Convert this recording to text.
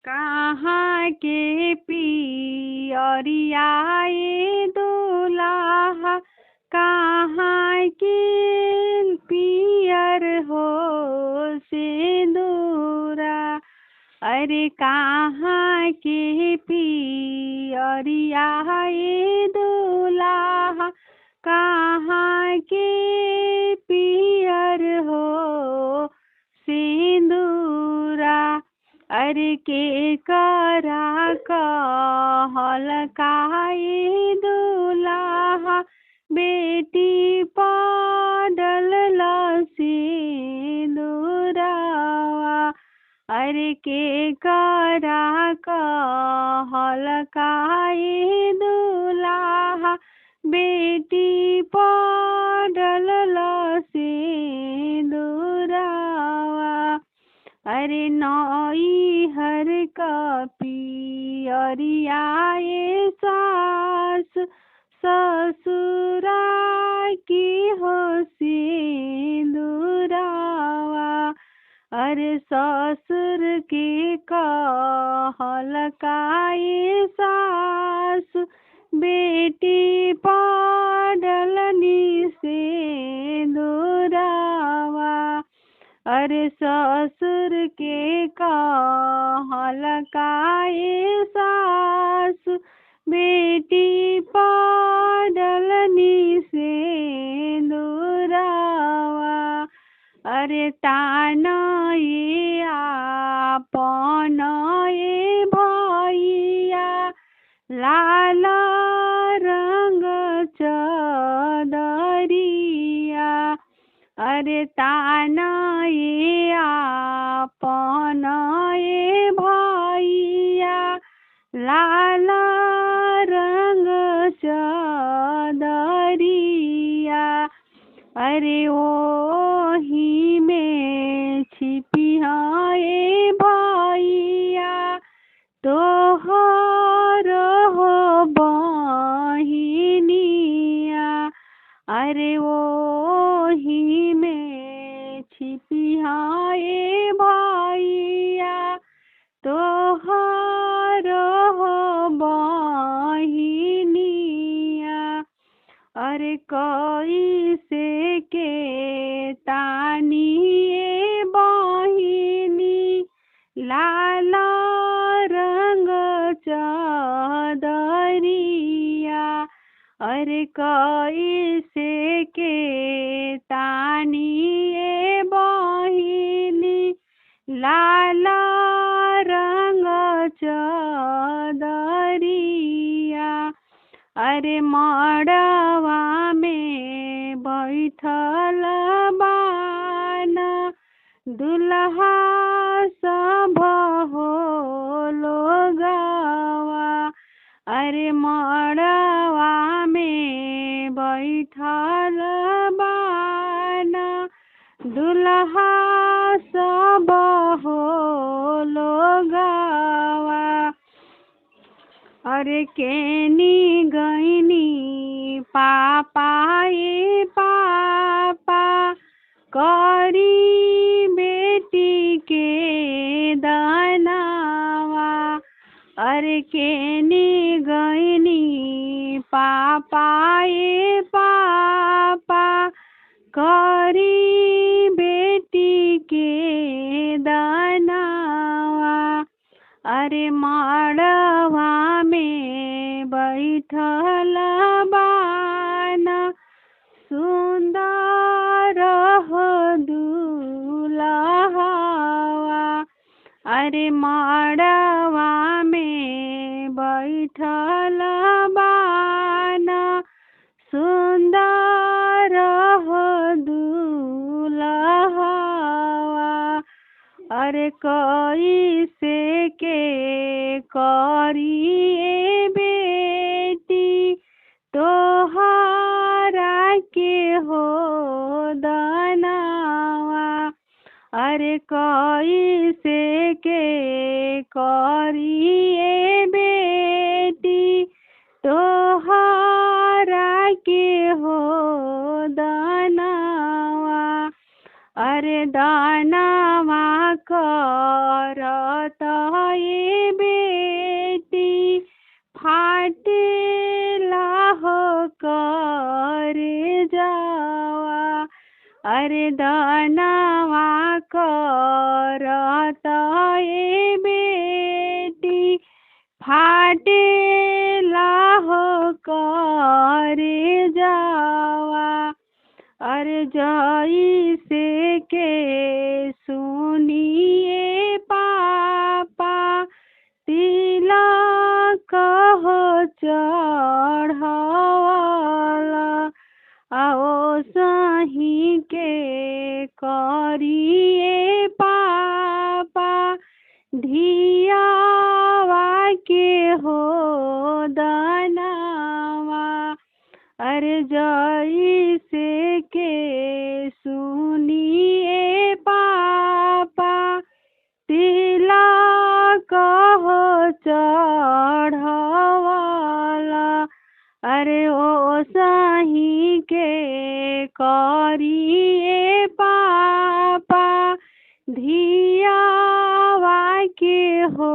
कहाँ के पियरियाए दुल्हा कहाँ के पियर हो सिंदूरा। अरे कहाँ के पियरियाए दुल्हा कहाँ के पियर हो सिंदूरा। अरे के करा कहल काहे दुल्हा बेटी पड़ल सिंदूरवा। अरे के करा कहल काहे दुल्हा बेटी पड़ल सिंदूरवा। अरे नैहर का पियरियाए सास ससुरा की हो सिंदूरवा। अरे ससुर के कहल काहे सास बेटी पड़ल सिंदूरवा। अरे ससुर के कहल काहे सास बेटी पड़ल सिंदूरवा। अरे तानये आपन ये भैया लाल रंग चदरिया। अरे तानये आपन ये भैया लाल रंग चदरिया। अरे ओही में छिपी है भैया तोहर हो बहिनिया। अरे ओही में छिपी है भैया तोहर हो बहिनिया। अरे कैसे के तानिए बहिनी लाल रंग चदरिया। अरे कैसे के तानिए बहिनी लाल रंग चदरिया। अरे मड़वा में बैठल बाना दुल्हा सब हो लोगवा। अरे मड़वा में बैठल बाना दुल्हा सब हो लोगवा। अरे केनी गईनी पापा ये पापा करी बेटी के दनावा। अरे केनी गईनी पापा ये पापा करी बेटी के दनावा। अरे मड़वा में बैठल बाना सुंदर हो दुल्हवा। अरे मड़वा में बैठल बाना सुंदर हो दुल्हवा। अरे कैसे के करिए बेटी तोहरा के हो दनावा। अरे कैसे के करिए बेटी तोहरा के हो दनावा। अरे दानवा करत ये फाटेला हो करे जावा अरे दनवा करत ए बेटी फाटेला हो करे जावा अरे जैसे के सुनिए पापा तिलक हो चढ़ावला आओ सही के करिए पापा धियावा के हो दनावा अरे जैसे के सुनिए पापा तिलक हो चढ़ावला अरे ओ सही के करिए पापा धियावा के हो